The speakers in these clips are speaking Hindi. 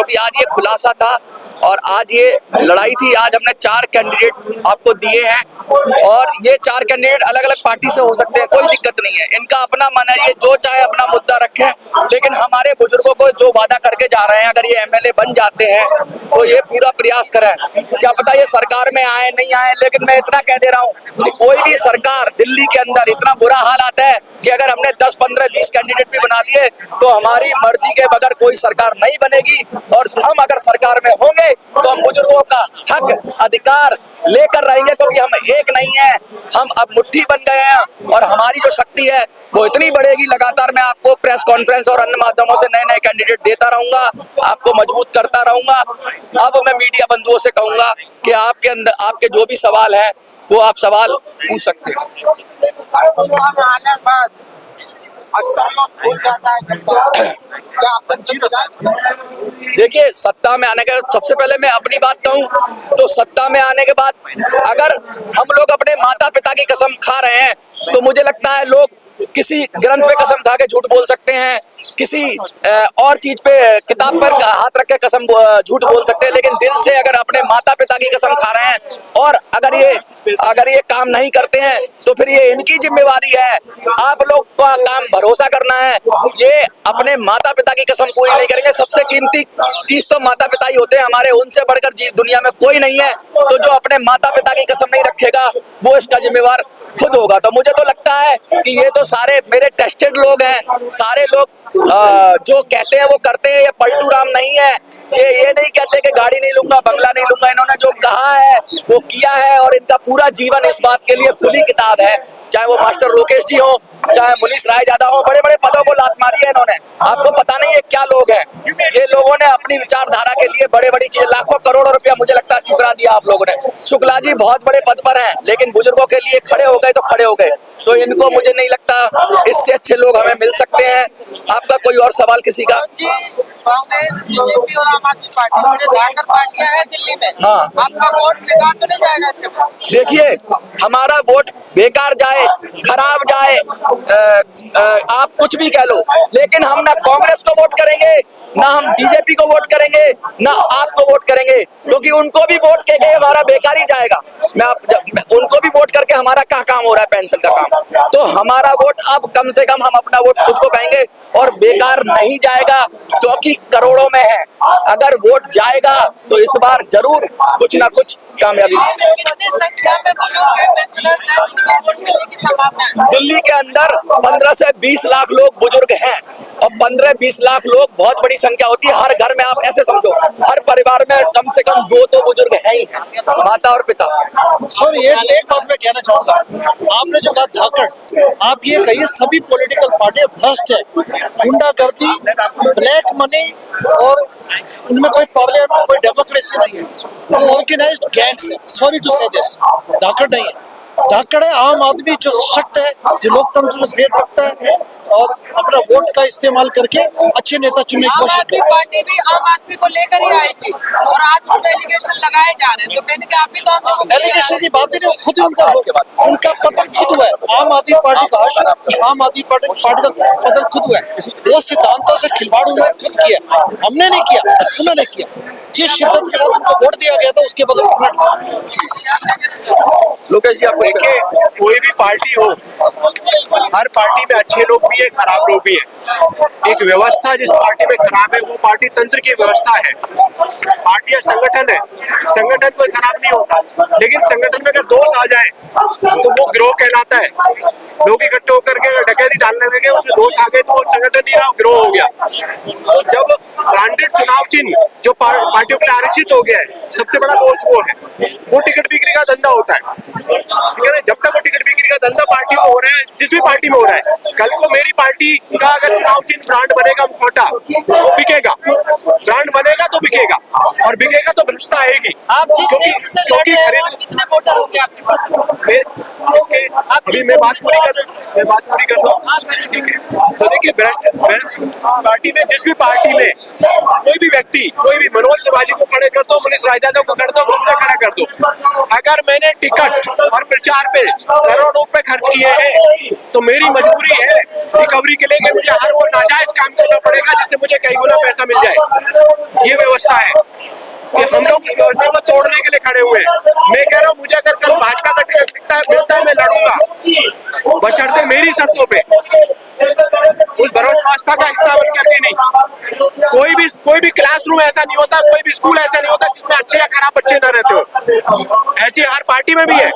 क्योंकि आज ये खुलासा था और आज ये लड़ाई थी। आज हमने 4 कैंडिडेट आपको दिए हैं और ये 4 कैंडिडेट अलग अलग पार्टी से हो सकते हैं, कोई दिक्कत नहीं है, इनका अपना मन है, ये जो चाहे अपना मुद्दा रखें। लेकिन हमारे बुजुर्गों को जो वादा करके जा रहे हैं, अगर ये एमएलए बन जाते हैं तो ये पूरा प्रयास करें। क्या पता ये सरकार में आए नहीं आए, लेकिन मैं इतना कह दे रहा हूँ कि कोई भी सरकार दिल्ली के अंदर इतना बुरा हाल आता है कि अगर हमने 10, 15, 20 कैंडिडेट भी बना लिए तो हमारी मर्जी के बगैर कोई सरकार नहीं बनेगी। और हम अगर सरकार में होंगे तो हम बुजुर्गों का हक अधिकार लेकर रहेंगे, क्योंकि हम एक नहीं है, हम अब मुट्ठी बन गए हैं और हमारी जो शक्ति है वो इतनी बढ़ेगी। लगातार मैं आपको प्रेस कॉन्फ्रेंस और अन्य माध्यमों से नए नए कैंडिडेट देता रहूंगा, आपको मजबूत करता रहूंगा। अब मैं मीडिया बंधुओं से कहूंगा कि आपके अंदर आपके जो भी सवाल है वो आप सवाल पूछ सकते हैं। आने बाद अक्सर लोग भूल जाता है क्या देखिए, सत्ता में आने के सबसे पहले मैं अपनी बात कहूं तो सत्ता में आने के बाद अगर हम लोग अपने माता पिता की कसम खा रहे हैं तो मुझे लगता है लोग किसी ग्रंथ पे कसम खा के झूठ बोल सकते हैं, किसी और चीज पे किताब पर हाथ रख के कसम झूठ बोल सकते हैं, लेकिन दिल से अगर अपने माता पिता की कसम खा रहे हैं और अगर ये काम नहीं करते हैं तो फिर ये इनकी जिम्मेवारी है। आप लोग का काम भरोसा करना है, ये अपने माता पिता की कसम पूरी नहीं करेंगे। सबसे कीमती चीज तो माता पिता ही होते हैं हमारे, उनसे बढ़कर दुनिया में कोई नहीं है। तो जो अपने माता पिता की कसम नहीं रखेगा वो इसका जिम्मेवार खुद होगा। तो मुझे तो लगता है कि ये तो सारे मेरे टेस्टेड लोग हैं, सारे लोग जो कहते हैं वो करते हैं। ये पलटू राम नहीं है, ये नहीं कहते कि गाड़ी नहीं लूंगा, बंगला नहीं लूंगा। इन्होंने जो कहा है वो किया है और इनका पूरा जीवन इस बात के लिए खुली किताब है। चाहे वो मास्टर लोकेश जी हो, चाहे मुनीष राय यादव हो, बड़े बड़े पदों को लात मारी है इन्होंने। आपको पता नहीं है क्या लोग हैं ये। लोगों ने अपनी विचारधारा के लिए बड़े बड़ी चीजें, लाखों करोड़ों रुपया मुझे लगता है चुकरा दिया आप लोगों ने। शुक्ला जी बहुत बड़े पद पर हैं, लेकिन बुजुर्गों के लिए खड़े हो गए तो खड़े हो गए। तो इनको मुझे नहीं लगता इससे अच्छे लोग हमें मिल सकते हैं। आपका कोई और सवाल किसी का? कांग्रेस, बीजेपी और आम आदमी पार्टी जाकर पार्टियां हैं दिल्ली में। हाँ, आपका वोट बेकार तो नहीं जाएगा इससे? देखिए, हमारा वोट बेकार जाए, खराब जाए, आप कुछ भी कह लो, लेकिन हम ना कांग्रेस को वोट करेंगे, ना हम बीजेपी को वोट करेंगे, ना आपको वोट करेंगे, क्योंकि उनको भी वोट के गए हमारा बेकार ही जाएगा। उनको भी वोट करके हमारा क्या काम हो रहा है, पेंशन का काम। तो हमारा वोट अब कम से कम हम अपना वोट खुद को कहेंगे और बेकार नहीं जाएगा, क्योंकि करोड़ों में है। अगर वोट जाएगा तो इस बार जरूर कुछ ना कुछ कामयाबी। कितनी संख्या में बुजुर्ग पेंशनर्स हैं जिनको वोट मिलने की संभावना है? दिल्ली के अंदर 15 से 20 लाख लोग बुजुर्ग हैं और 15-20 लाख लोग बहुत बड़ी संख्या होती है। हर घर में आप ऐसे समझो, हर परिवार में कम से कम 2 तो बुजुर्ग हैं ही, माता और पिता। सर ये एक बात मैं कहना चाहूंगा, आपने जो कहा धाकड़, आप ये कहिए सभी पॉलिटिकल पार्टियां भ्रष्ट है, गुंडागर्दी, ब्लैक मनी और उनमें कोई पार्लियामेंट, कोई डेमोक्रेसी नहीं है, वो ऑर्गेनाइज्ड गैंग्स है। सॉरी टू से दिस, धाकड़ नहीं है। धाकड़ है आम आदमी जो सशक्त है, जो लोकतंत्र में फेथ रखता है और अपना वोट का इस्तेमाल करके अच्छे नेता चुनने की कोशिश करता है। पार्टी भी आम आदमी को लेकर ही आई थी और आज उन पे एलिगेशन लगाए जा रहे हैं, तो कहने के आप भी तो एलिगेशन की बात ही नहीं, खुद ही उनका पतन खुद हुआ है। आम आदमी पार्टी का आम आदमी पार्टी का पतन खुद हुआ है। वो सिद्धांतों से खिलवाड़ उन्होंने खुद किया, हमने नहीं किया, उन्होंने किया। जिस शिद्दत के साथ उनको वोट दिया गया था उसके बदले लोकेश जी, आपको देखिए, कोई भी पार्टी हो, हर पार्टी में अच्छे लोग भी है, खराब लोग भी है। एक व्यवस्था जिस पार्टी में खराब है वो पार्टी तंत्र की व्यवस्था है। पार्टी या संगठन है, संगठन कोई खराब नहीं होता, लेकिन संगठन में अगर दोष आ जाए तो वो गिरोह कहलाता है। लोग इकट्ठे होकर के डकैती डालने लगे, उसमें दोष आ गए तो वो संगठन नहीं रहा, गिरोह हो गया। तो जब ब्रांडेड चुनाव चिन्ह जो पार्टियों के लिए आरक्षित हो गया है, सबसे बड़ा दोष वो है। वो टिकट बिक्री का धंधा होता है, ठीक है ना। जब तक वो टिकट बिक्री का धंधा पार्टी में हो रहा है, जिस भी पार्टी में हो रहा है, कल को मेरी पार्टी का अगर चुनाव चिन्ह ब्रांड बनेगा मुखौटा, वो बिकेगा, ब्रांड बनेगा तो बिकेगा, और बिकेगा तो भ्रष्टता आएगी। क्योंकि कितने वोटर होंगे आपके पास? अभी मैं बात पूरी कर रहा हूँ, ठीक है। तो देखिए, भ्रष्ट पार्टी में, जिस भी पार्टी में कोई भी व्यक्ति, कोई भी मनोज शिवाजी को खड़े कर दो, मुनीष राय यादव को कर दो, मुझे खड़ा कर दो, अगर अगर मैंने टिकट और प्रचार पे करोड़ रुपए खर्च किए हैं तो मेरी मजबूरी है रिकवरी के लिए कि मुझे हर वो नाजायज काम करना पड़ेगा जिससे मुझे कई गुना पैसा मिल जाए। ये व्यवस्था है कि हम लोग इस व्यवस्था को तोड़ने के लिए खड़े हुए हैं। मैं कह रहा हूँ मुझे अगर कल भाजपा का टिकट मिलता है मैं लड़ूंगा, बशर्ते मेरी शर्तों पे, उस व्यवस्था का हिस्सा बन करके नहीं। कोई भी क्लासरूम ऐसा नहीं होता, कोई भी स्कूल ऐसा नहीं होता जिसमें अच्छे या खराब बच्चे न रहते हो। ऐसी हर पार्टी में भी है,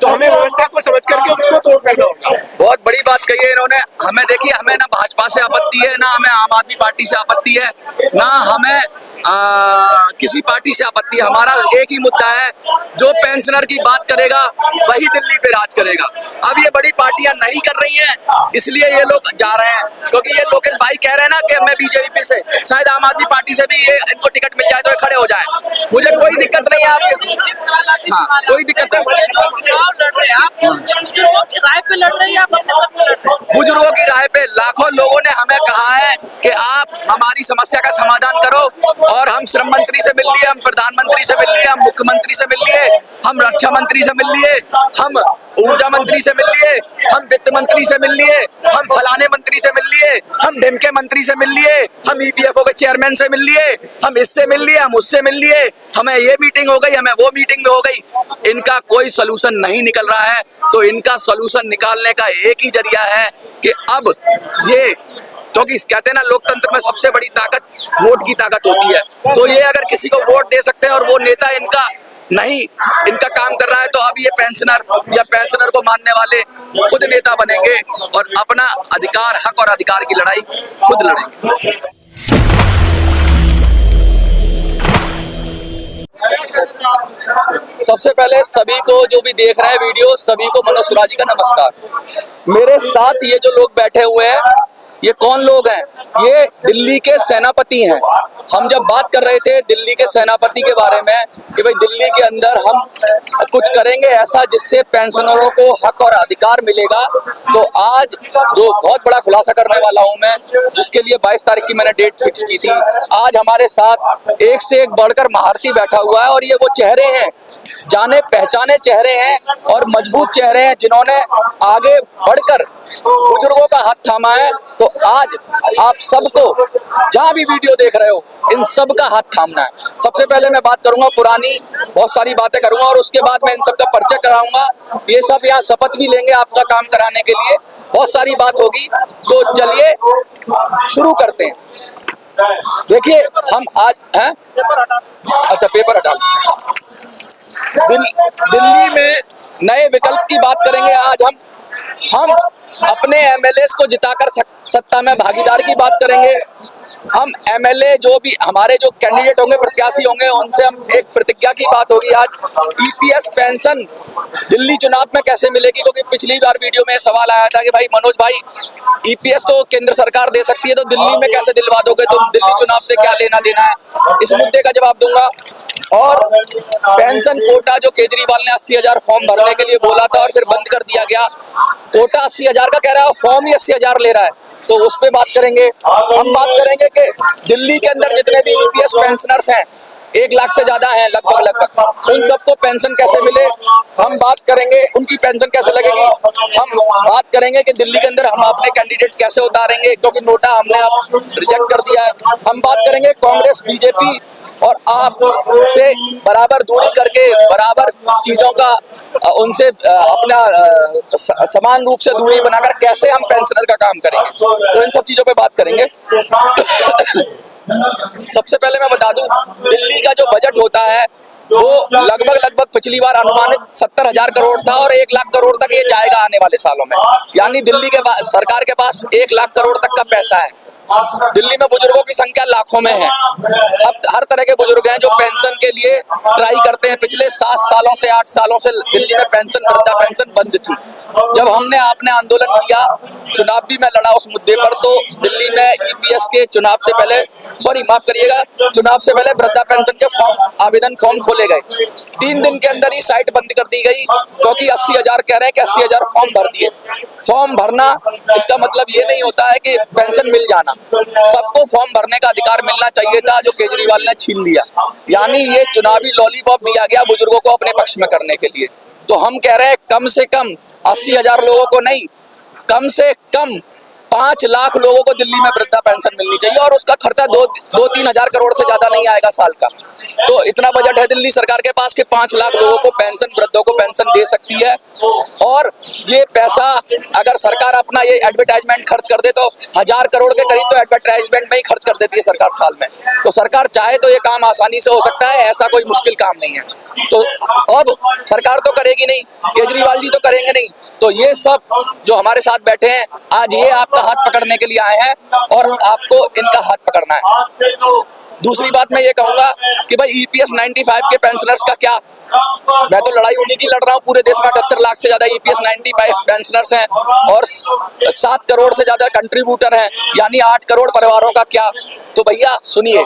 तो हमें व्यवस्था को समझ करके उसको तोड़ करना होगा। बहुत बड़ी बात कही है इन्होंने। हमें देखिए, हमें ना भाजपा से आपत्ति है, ना हमें आम आदमी पार्टी से आपत्ति है, ना हमें किसी पार्टी से आपत्ति है। हमारा एक ही मुद्दा है, जो पेंशनर की बात करेगा वही दिल्ली पे राज करेगा। अब ये बड़ी पार्टियां नहीं कर रही हैं, इसलिए ये लोग जा रहे हैं, क्योंकि ये लोकेश भाई कह रहे हैं ना कि मैं बीजेपी से, शायद आम आदमी पार्टी से भी ये इनको टिकट मिल जाए तो ये खड़े हो जाए। मुझे कोई दिक्कत नहीं है आपके, हाँ कोई दिक्कत नहीं। चुनाव लड़ रहे हैं आप, बुजुर्गों की राय पे लड़ रहे हैं या अपने सब पे लड़ रहे हैं? बुजुर्गों की राय पे लाखों लोगों ने हमें कहा है कि आप हमारी समस्या का समाधान करो, और हम श्रम मंत्री से मिल लिए, हम प्रधानमंत्री से मिल लिए, हम मुख्यमंत्री से मिल लिए, हम रक्षा मंत्री से मिल लिए, हम ऊर्जा मंत्री से मिल लिए, हम वित्त मंत्री से मिल लिए, हम फलाने मंत्री से मिल लिए, हम ढिमके मंत्री से मिल लिए, हम ईपीएफओ के चेयरमैन से मिल लिए, हम इससे मिल लिए, हम उससे मिल लिए, हमें ये मीटिंग हो गई, हमें वो मीटिंग में हो गई। इनका कोई सोल्यूशन नहीं निकल रहा है, तो इनका सोल्यूशन निकालने का एक ही जरिया है कि अब ये, क्योंकि कहते हैं ना लोकतंत्र में सबसे बड़ी ताकत वोट की ताकत होती है, तो ये अगर किसी को वोट दे सकते हैं और वो नेता इनका काम कर रहा है, तो अब ये पेंशनर या पेंशनर को मानने वाले खुद नेता बनेंगे और अपना अधिकार, हक और अधिकार की लड़ाई खुद लड़ेंगे। सबसे पहले सभी को जो भी देख रहे हैं वीडियो, सभी को मनोज सुराजी का नमस्कार। मेरे साथ ये जो लोग बैठे हुए हैं, ये कौन लोग हैं? ये दिल्ली के सेनापति हैं। हम जब बात कर रहे थे दिल्ली के सेनापति के बारे में कि भाई दिल्ली के अंदर हम कुछ करेंगे ऐसा जिससे पेंशनरों को हक और अधिकार मिलेगा, तो आज जो बहुत बड़ा खुलासा करने वाला हूं मैं, जिसके लिए 22 तारीख की मैंने डेट फिक्स की थी, आज हमारे साथ एक से एक बढ़कर महारथी बैठा हुआ है, और ये वो चेहरे हैं, जाने पहचाने चेहरे हैं और मजबूत चेहरे हैं, जिन्होंने आगे बढ़कर बुजुर्गों का हाथ थामा है। तो आज आप सबको जहां भी वीडियो देख रहे हो, इन सब का हाथ थामना है। सबसे पहले मैं बात करूंगा पुरानी, बहुत सारी बातें करूंगा, और उसके बाद मैं इन सब का परिचय कराऊंगा। ये सब यहाँ शपथ भी लेंगे आपका काम कराने के लिए, बहुत सारी बात होगी। तो चलिए शुरू करते हैं। देखिए हम आज हैं, अच्छा पेपर हटा, दिल्ली में नए विकल्प की बात करेंगे। आज हम अपने एमएलए को जिताकर सत्ता में भागीदार की बात करेंगे। हम एमएलए जो भी हमारे जो कैंडिडेट होंगे, प्रत्याशी होंगे, उनसे हम एक प्रतिज्ञा की बात होगी आज। ईपीएस पेंशन दिल्ली चुनाव में कैसे मिलेगी, क्योंकि पिछली बार वीडियो में सवाल आया था कि भाई मनोज भाई ईपीएस तो केंद्र सरकार दे सकती है, तो दिल्ली में कैसे दिलवा दोगे तुम, दिल्ली चुनाव से क्या लेना देना है, इस मुद्दे का जवाब दूंगा। और पेंशन कोटा जो केजरीवाल ने 80,000 फॉर्म भरने के लिए बोला था और फिर बंद कर दिया गया, कोटा 80,000 का कह रहा है, फॉर्म ही 80,000 ले रहा है, तो उस पर बात करेंगे। हम बात करेंगे कि दिल्ली के अंदर जितने भी ईपीएस पेंशनर्स हैं, 1 लाख से ज्यादा हैं लगभग, उन सबको पेंशन कैसे मिले, हम बात करेंगे। उनकी पेंशन कैसे लगेगी, हम बात करेंगे कि दिल्ली के अंदर हम अपने कैंडिडेट कैसे उतारेंगे, क्योंकि नोटा हमने अब रिजेक्ट कर दिया है। हम बात करेंगे कांग्रेस, बीजेपी और आप से बराबर दूरी करके, बराबर चीजों का उनसे अपना समान रूप से दूरी बनाकर कैसे हम पेंशनर का काम करेंगे, तो इन सब चीजों पे बात करेंगे। सबसे पहले मैं बता दूं, दिल्ली का जो बजट होता है वो लगभग पिछली बार अनुमानित 70,000 करोड़ था, और 1 लाख करोड़ तक ये जाएगा आने वाले सालों में। यानी दिल्ली के सरकार के पास 1 लाख करोड़ तक का पैसा है। दिल्ली में बुजुर्गों की संख्या लाखों में है। अब हर तरह के बुजुर्ग हैं जो पेंशन के लिए ट्राई करते हैं। पिछले 7 सालों से 8 सालों से दिल्ली में पेंशन, वृद्धा पेंशन बंद थी। जब आपने आंदोलन किया, चुनाव भी मैं लड़ा उस मुद्दे पर, तो दिल्ली में ईपीएस के चुनाव से पहले, चुनाव से पहले वृद्धा पेंशन के आवेदन फॉर्म खोले गए। 3 दिन के अंदर ही साइट बंद कर दी गई, क्योंकि 80,000 कह रहे हैं कि 80,000 फॉर्म भर दिए। फॉर्म भरना इसका मतलब ये नहीं होता है कि पेंशन मिल जाना। सबको फॉर्म भरने का अधिकार मिलना चाहिए था, जो केजरीवाल ने छीन लिया। यानी ये चुनावी लॉलीपॉप दिया गया बुजुर्गों को अपने पक्ष में करने के लिए। तो हम कह रहे हैं कम से कम 80,000 लोगों को नहीं, कम से कम 5 लाख लोगों को दिल्ली में वृद्धा पेंशन मिलनी चाहिए, और उसका खर्चा 2-3 हजार करोड़ से ज्यादा नहीं आएगा साल का। तो इतना बजट है दिल्ली सरकार के पास कि 5 लाख लोगों को पेंशन, वृद्धों को पेंशन दे सकती है। और ये पैसा अगर सरकार अपना ये एडवर्टाइजमेंट खर्च कर दे तो 1000 करोड़ के करीब तो एडवर्टाइजमेंट में ही खर्च कर देती है सरकार साल में। तो सरकार चाहे तो ये काम आसानी से हो सकता है, ऐसा कोई मुश्किल काम नहीं है। तो अब सरकार तो करेगी नहीं, केजरीवाल जी तो करेंगे नहीं, तो ये सब जो हमारे साथ बैठे हैं आज ये आपका हाथ पकड़ने के लिए आए हैं और आपको इनका हाथ पकड़ना है। दूसरी बात मैं ये कहूंगा कि भाई EPS 95 के पेंशनर्स का क्या, मैं तो लड़ाई उन्हीं की लड़ रहा हूँ। पूरे देश में 78 लाख से ज्यादा EPS 95 पेंशनर्स हैं और 7 करोड़ से ज्यादा कंट्रीब्यूटर हैं, यानी 8 करोड़ परिवारों का क्या। तो भैया सुनिए,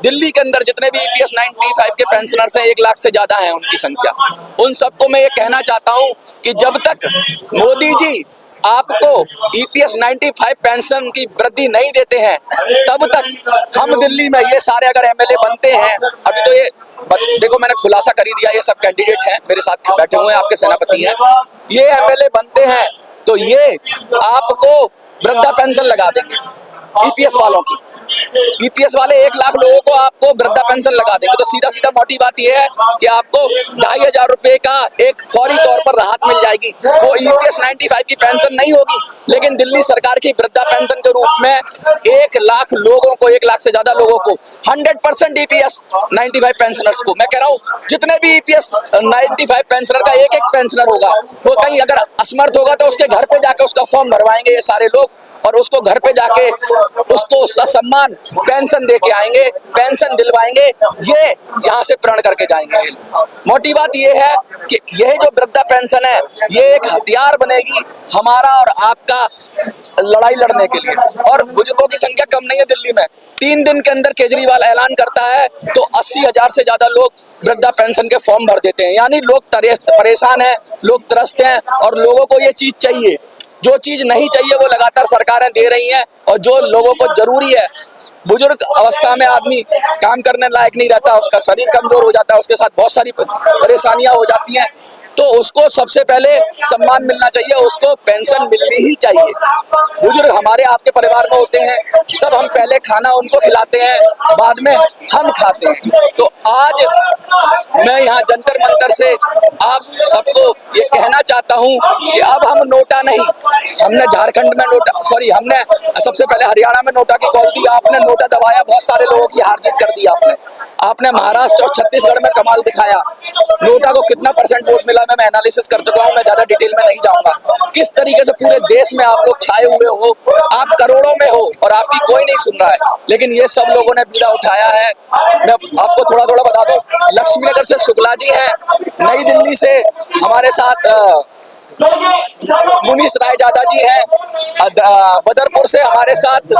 दिल्ली के अंदर जितने भी EPS 95 के पेंशनर्स हैं 1 लाख से ज्यादा है उनकी संख्या। उन सबको मैं ये कहना चाहता हूँ कि जब तक मोदी जी आपको EPS 95 पेंशन की वृद्धि नहीं देते हैं तब तक हम दिल्ली में ये सारे अगर MLA बनते हैं, अभी तो ये देखो मैंने खुलासा कर ही दिया, ये सब कैंडिडेट हैं मेरे साथ बैठे हुए हैं, आपके सेनापति हैं, ये MLA बनते हैं तो ये आपको वृद्धा पेंशन लगा देंगे EPS वालों की। EPS वाले 1 लाख लोगों को आपको वृद्धा पेंशन लगा देंगे। तो सीधा सीधा मोटी बात यह है कि आपको 2500 रुपए का एक फौरी तौर पर राहत मिल जाएगी। वो EPS 95 की पेंशन नहीं होगी, लेकिन दिल्ली सरकार की वृद्धा पेंशन के रूप में 1 लाख लोगों को, 1 लाख से ज्यादा लोगों को 100% EPS 95 पेंशनर्स को, मैं कह रहा हूँ जितने भी EPS 95 पेंशनर का एक पेंशनर होगा, वो कहीं अगर असमर्थ होगा तो उसके घर पे जाकर उसका फॉर्म भरवाएंगे ये सारे लोग, और उसको घर पे जाके उसको ससम्मान पेंशन दे के आएंगे, पेंशन दिलवाएंगे, ये यहाँ से प्रण करके जाएंगे। मोटी बात ये है कि यह जो वृद्धा पेंशन है ये एक हथियार बनेगी हमारा और आपका लड़ाई लड़ने के लिए। और बुजुर्गों की संख्या कम नहीं है दिल्ली में। 3 दिन के अंदर केजरीवाल ऐलान करता है तो 80,000 से ज्यादा लोग वृद्धा पेंशन के फॉर्म भर देते हैं। यानी लोग परेशान हैं, लोग त्रस्त हैं, और लोगों को ये चीज चाहिए। जो चीज नहीं चाहिए वो लगातार सरकारें दे रही हैं, और जो लोगों को जरूरी है, बुजुर्ग अवस्था में आदमी काम करने लायक नहीं रहता, उसका शरीर कमजोर हो जाता है, उसके साथ बहुत सारी परेशानियां हो जाती हैं, तो उसको सबसे पहले सम्मान मिलना चाहिए, उसको पेंशन मिलनी ही चाहिए। बुजुर्ग हमारे आपके परिवार में होते हैं, सब हम पहले खाना उनको खिलाते हैं, बाद में हम खाते हैं। तो आज मैं यहाँ जंतर मंतर से आप सबको ये कहना चाहता हूँ कि अब हम नोटा नहीं, हमने झारखंड में नोटा, सॉरी हमने सबसे पहले हरियाणा में नोटा की कॉल दी, आपने नोटा दबाया, बहुत सारे लोगों की हार जीत कर दी आपने महाराष्ट्र और छत्तीसगढ़ में कमाल दिखाया। नोटा को कितना % वोट मिला मैं एनालिसिस कर चुका हूं, मैं ज्यादा डिटेल में नहीं जाऊंगा। किस तरीके से पूरे देश में आप लोग छाए हुए हो, आप करोड़ों में हो और आपकी कोई नहीं सुन रहा है, लेकिन ये सब लोगों ने बीड़ा उठाया है। मैं आपको थोड़ा थोड़ा बता दूं, लक्ष्मीनगर से शुक्ला जी हैं, नई दिल्ली से हमारे साथ मुनीश राय जादा जी हैं, बदरपुर से हमारे साथ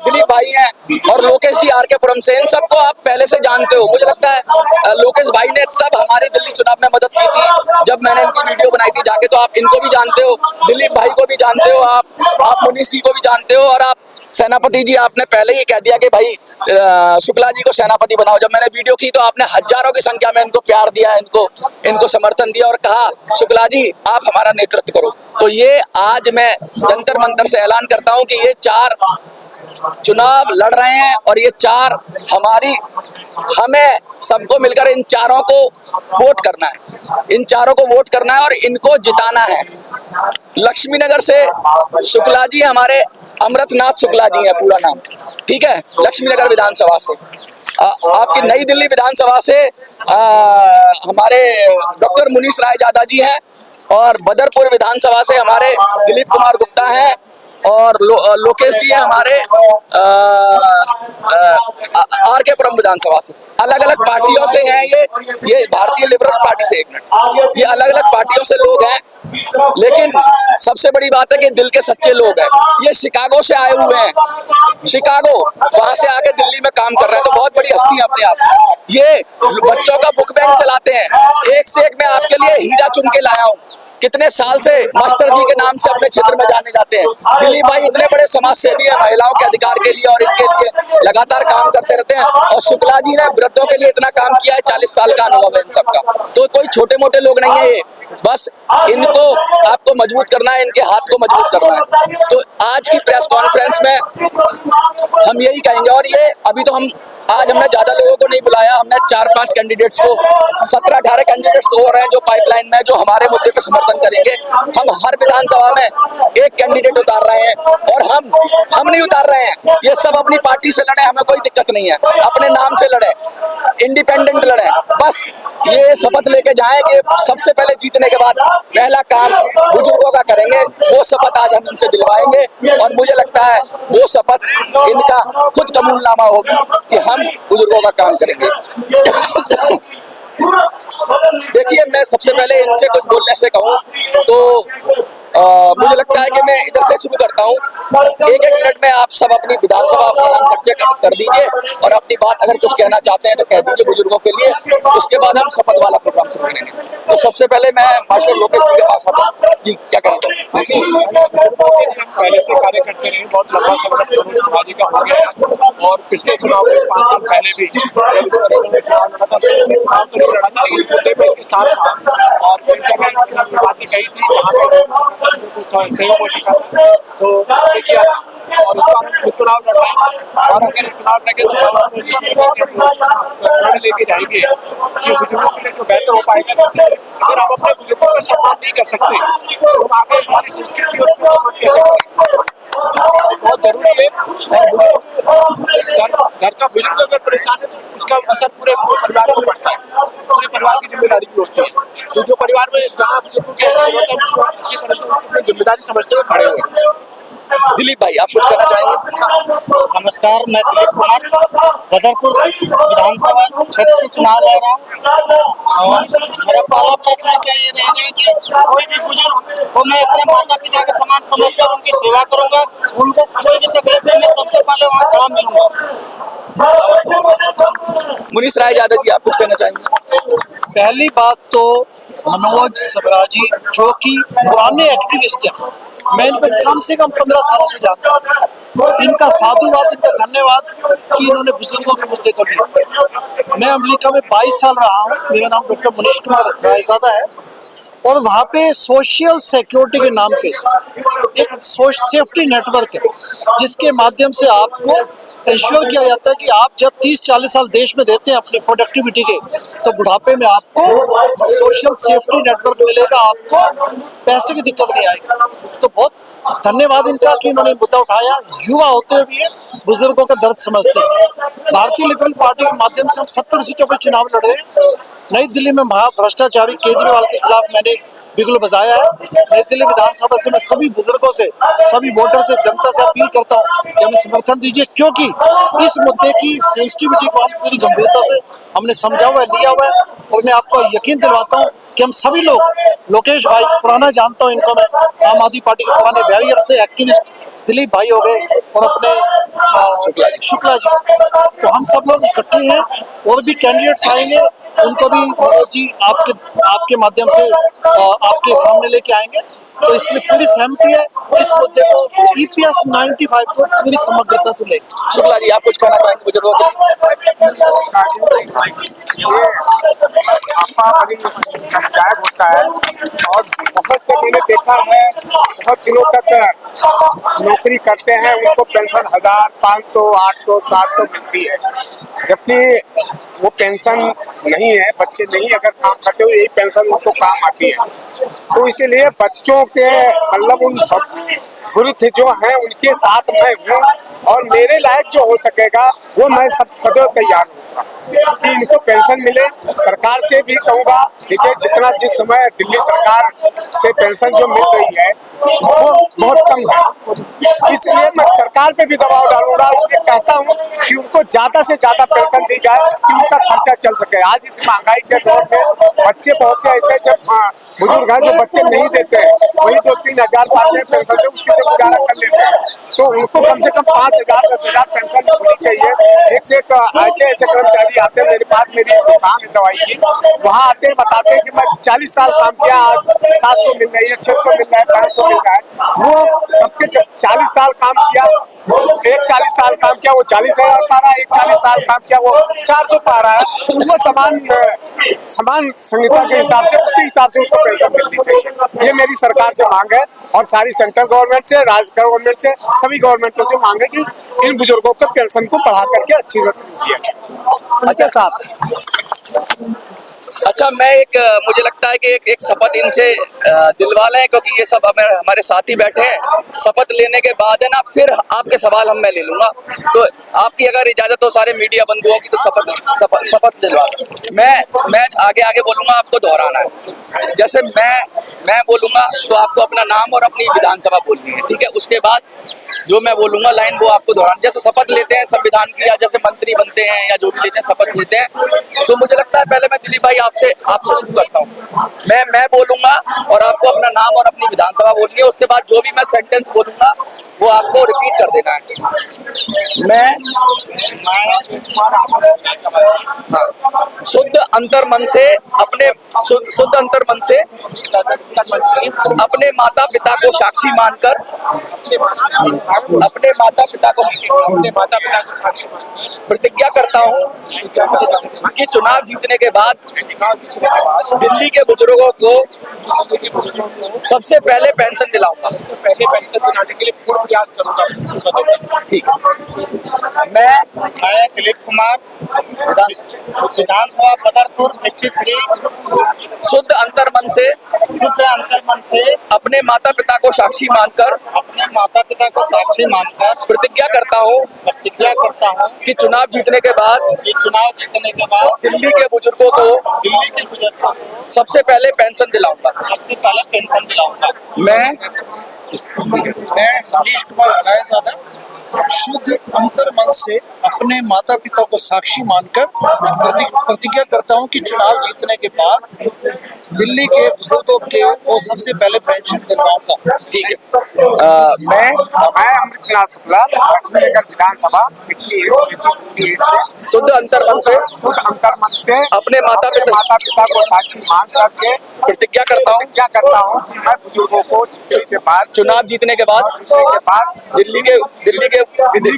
दिलीप भाई हैं, और लोकेश जी RK पुरम से। इन सबको आप पहले से जानते हो, मुझे लगता है लोकेश भाई ने सब हमारी दिल्ली चुनाव में मदद की थी जब मैंने इनकी वीडियो बनाई थी जाके, तो आप इनको भी जानते हो, दिलीप भाई को भी जानते हो, आप मुनीश जी को भी जानते हो, और आप सेनापति जी आपने पहले ही कह दिया कि भाई शुक्ला जी को सेनापति बनाओ। जब मैंने वीडियो की तो आपने हजारों की संख्या में इनको प्यार दिया, इनको समर्थन दिया और कहा शुक्ला जी आप हमारा नेतृत्व करो। तो ये आज मैं जंतर मंतर से ऐलान करता हूं कि ये 4 चुनाव लड़ रहे हैं, और ये 4 हमें सबको मिलकर इन चारों को वोट करना है, इन चारों को वोट करना है और इनको जिताना है। लक्ष्मीनगर से शुक्ला जी हमारे अमृतनाथ शुक्ला जी है पूरा नाम, ठीक है, लक्ष्मीनगर विधानसभा से। आपकी नई दिल्ली विधानसभा से हमारे डॉक्टर मुनीश राय जादा जी हैं, और बदरपुर विधानसभा से हमारे दिलीप कुमार गुप्ता हैं, और लोकेश जी हैं हमारे RK पुरम विधानसभा से। अलग अलग पार्टियों से हैं ये भारतीय लिबरल पार्टी से, एक मिनट, ये अलग अलग पार्टियों से लोग हैं, लेकिन सबसे बड़ी बात है कि दिल के सच्चे लोग हैं। ये शिकागो से आए हुए हैं, शिकागो, वहां से आके दिल्ली में काम कर रहे हैं, तो बहुत बड़ी हस्ती है अपने आप। ये बच्चों का बुक बैंक चलाते हैं, एक से एक मैं आपके लिए हीरा चुन के लाया हूँ कितने साल से मास्टर जी के नाम से अपने क्षेत्र में जाने जाते हैं। दिलीप भाई इतने बड़े समाज सेवी हैं, महिलाओं के अधिकार के लिए और इनके लिए लगातार काम करते रहते हैं। और शुक्ला जी ने वृद्धों के लिए इतना काम किया है, 40 साल का अनुभव है इन सबका। तो कोई छोटे मोटे लोग नहीं है ये, बस इनको आपको मजबूत करना है, इनके हाथ को मजबूत करना है। तो आज की प्रेस कॉन्फ्रेंस में हम यही कहेंगे। और ये अभी तो आज हमने ज्यादा लोगों को नहीं बुलाया, हमने 4-5 कैंडिडेट्स को, 17-18 कैंडिडेट्स हो रहे हैं जो पाइपलाइन में, जो हमारे मुद्दे पे समर्थन करेंगे। हम हर विधानसभा में एक कैंडिडेट उतार रहे हैं और हम नहीं उतार रहे हैं, ये सब अपनी पार्टी से लड़े, हमें कोई दिक्कत नहीं है, अपने नाम से लड़े, इंडिपेंडेंट लड़े। बस ये शपथ लेके जाएं कि सबसे पहले जीतने के बाद पहला काम बुजुर्गों का करेंगे। वो शपथ आज हम इनसे दिलवाएंगे और मुझे लगता है वो शपथ इनका खुद कबूलनामा होगी कि हम बुजुर्गों का काम करेंगे। देखिए, मैं सबसे पहले इनसे कुछ बोलने से कहूँ तो मुझे लगता है कि मैं इधर से शुरू करता हूँ। एक मिनट में आप सब अपनी विधानसभा प्रोग्राम परिचय कर दीजिए और अपनी बात अगर कुछ कहना चाहते हैं तो कह दीजिए बुजुर्गों के लिए। उसके बाद हम शपथ वाला प्रोग्राम शुरू करेंगे। तो सबसे पहले मैं मास्टर लोकेश जी के पास आता हूँ। जी, क्या कहना चाहते हैं? पहले से कार्य करते रहे, बहुत लंबा संघर्ष समाज का हो गया और पिछले चुनाव में 5 साल पहले भी चुनाव तो नहीं लड़ा था, लेकिन मुद्दे पे के साथ था और बातें कही थी सहयोग हो सका तो किया और इस बार हम चुनाव लड़ रहे हैं। और अगर चुनाव लगे तो प्रण लेके जाएंगे कि बुजुर्गों के लिए जो बेहतर हो पाएगा। अगर आप अपने बुजुर्गों का सम्मान नहीं कर सकते तो आगे हमारी संस्कृति और सम्मान कैसे करेंगे? बहुत जरूरी है। और घर का बुजुर्ग अगर परेशान है तो उसका असर पूरे परिवार को पड़ता है, पूरे परिवार की जिम्मेदारी भी होती है। तो जो परिवार में जहाँ बुजुर्गों की असर होता है उसको अच्छी तरह से उसकी जिम्मेदारी समझते हुए खड़े हुए। दिलीप भाई, आप कुछ कहना चाहेंगे? नमस्कार, मैं दिलीप कुमार बदरपुर विधानसभा क्षेत्र से चुनाव लड़ रहा हूँ और मेरा पहला प्राथमिकता ये रहेगा कि कोई भी बुजुर्ग को मैं अपने माता पिता के समान समझकर उनकी सेवा करूंगा। उनको कोई भी तकलीफ है, मैं सबसे पहले वहाँ खड़ा मिलूंगा। मुनीश राय यादव जी, आप कुछ कहना चाहेंगे? पहली बात तो मनोज सबराजी जो कि पुराने एक्टिविस्ट हैं, मैं इन पर कम से कम 15 सालों से जानता हूँ। इनका साधुवाद, इनका धन्यवाद कि इन्होंने बुजुर्गों के मुद्दे को लिया। मैं अमेरिका में 22 साल रहा हूँ, मेरा नाम डॉक्टर मनीष कुमार रायजादा है और वहाँ पे सोशल सिक्योरिटी के नाम पे एक सेफ्टी नेटवर्क है जिसके माध्यम से आपको इंश्योर किया जाता है कि आप जब 30-40 साल देश में देते हैं अपनी प्रोडक्टिविटी के, तो बुढ़ापे में आपको सोशल सेफ्टी नेटवर्क मिलेगा, आपको पैसे की दिक्कत नहीं आएगी। तो बहुत धन्यवाद इनका कि इन्होंने मुद्दा उठाया। युवा होते हुए भी बुजुर्गों का दर्द समझते हैं। भारतीय लिबरल पार्टी के माध्यम से हम 70 सीटों पर चुनाव लड़े। नई दिल्ली में महाभ्रष्टाचारी केजरीवाल के खिलाफ मैंने बिगुल बजाया है। नई दिल्ली विधानसभा से मैं सभी बुजुर्गों से, सभी वोटर से, जनता से अपील करता हूँ कि हमें समर्थन दीजिए, क्योंकि इस मुद्दे की सेंसिटिविटी को हम पूरी गंभीरता से हमने समझा हुआ है, लिया हुआ है। और मैं आपको यकीन दिलवाता हूँ कि हम सभी लोग, लोकेश भाई पुराना जानता हूँ इनको मैं, आम आदमी पार्टी के पुराने वैरियर्स थे, एक्टिविस्ट दिलीप भाई हो गए और अपने शुक्ला जी, तो हम सब लोग इकट्ठे हैं। और भी कैंडिडेट्स आएंगे, उनको भी मनोज जी आपके माध्यम से आपके सामने लेके आएंगे। तो इसके लिए पूरी सहमति है। इस मुद्दे को EPS 95 को पूरी समग्रता से ले। शुक्ला जी, आप कुछ कहना चाहेंगे बुजुर्गों के गायब होता है और बहुत से मैंने देखा है बहुत दिनों तक नौकरी करते हैं, उनको पेंशन 1000, 500, 800, 700 मिलती है, जबकि वो पेंशन नहीं है। बच्चे नहीं अगर काम करते हो यही पेंशन उनको काम आती है। तो इसीलिए बच्चों के मतलब उन वृद्ध जो हैं उनके साथ मैं हूँ और मेरे लायक जो हो सकेगा वो मैं सदैव तैयार हूँ कि इनको पेंशन मिले। सरकार से भी कहूँगा, देखिए जितना जिस समय दिल्ली सरकार से पेंशन जो मिल रही है वो बहुत कम है, इसलिए मैं सरकार पे भी दबाव डालूंगा। इसलिए कहता हूँ कि उनको ज्यादा से ज्यादा पेंशन दी जाए कि उनका खर्चा चल सके। आज इस महंगाई के दौर में बच्चे बहुत से ऐसे बुजुर्ग हैं जो बच्चे नहीं देते हैं, वही 2-3 हजार पाते हैं पेंशन से, उसी से गुजारा कर लेते हैं। तो उनको कम से कम 5,000-10,000 पेंशन होनी चाहिए। एक से एक ऐसे कर्मचारी आते हैं मेरे पास, मेरी दुकान है दवाई की, वहाँ आते हैं बताते हैं कि मैं 40 साल काम किया, आज 700 मिल रही है, 600 मिल रहा है, 500 मिल रहा है। वो सबके जब 40 साल काम किया, एक 40 साल काम किया वो 40,000 पा रहा है, एक 40 साल काम किया वो 400 पा रहा है। तो वो समान संहिता के हिसाब से, उसके हिसाब से उसको पेंशन मिलनी चाहिए। ये मेरी सरकार से मांग है और सारी सेंट्रल गवर्नमेंट से, राज्य गवर्नमेंट से, सभी गवर्नमेंटों से मांग है कि इन बुजुर्गों को पेंशन को बढ़ा करके अच्छी दिया जाए। अच्छा साहब, अच्छा मुझे लगता है कि एक शपथ इनसे दिलवा लें, क्योंकि ये सब हमारे साथी बैठे हैं। शपथ लेने के बाद है ना, फिर आपके सवाल मैं ले लूंगा। तो आपकी अगर इजाजत हो सारे मीडिया बंधुओं की, तो शपथ दिलवा। मैं आगे बोलूंगा, आपको दोहराना है। जैसे मैं बोलूंगा तो आपको अपना नाम और अपनी विधानसभा बोलनी है, ठीक है? उसके बाद जो मैं बोलूंगा लाइन, वो आपको दोहराना। जैसे शपथ लेते हैं संविधान की, या जैसे मंत्री बनते हैं या जो भी लेते हैं शपथ लेते हैं, तो मुझे लगता है पहले मैं दिलीप भाई आपसे शुरू करता हूँ। मैं बोलूंगा और आपको अपना नाम और अपनी विधानसभा बोलनी है। उसके बाद जो भी मैं सेंटेंस बोलूंगा वो आपको रिपीट कर देना है। मैं शुद्ध अंतर मन से अपने माता पिता को साक्षी मानकर प्रतिज्ञा करता हूँ कि चुनाव जीतने के बाद दिल्ली के बुजुर्गों को सबसे पहले पेंशन दिलाऊंगा। दिलाने के लिए पूर्ण प्रयास करूंगा। ठीक है। मैं दिलीप कुमार, विधानसभा बदरपुर 53, शुद्ध अंतर मन से अपने माता पिता को साक्षी मानकर प्रतिज्ञा करता हूँ कि चुनाव जीतने के बाद दिल्ली के बुजुर्गों को सबसे पहले पेंशन दिलाऊंगा। मैं मनीष कुमार हलायज़ादा शुद्ध अंतर मन से अपने माता पिता को साक्षी मानकर प्रतिज्ञा करता हूं कि चुनाव जीतने के बाद दिल्ली के बुजुर्गों को सबसे पहले पेंशन दिलवाऊंगा। ठीक है। मैं अमृतनाथ शुक्ला, लक्ष्मीनगर विधानसभा 58 शुद्ध अंतर मन से अपने माता पिता को साक्षी मान करके प्रतिज्ञा करता हूँ कि मैं बुजुर्गों को के बाद चुनाव जीतने के बाद दिल्ली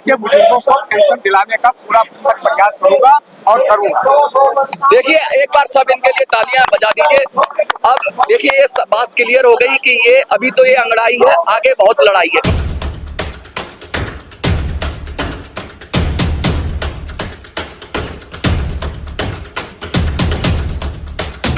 के बुजुर्गों को पेंशन दिलाने का पूरा प्रयास करूंगा और करूंगा। देखिए, एक बार सब इनके लिए तालियां बजा दीजिए। अब देखिए, ये बात क्लियर हो गई कि ये अभी तो ये अंगड़ाई है, आगे बहुत लड़ाई है।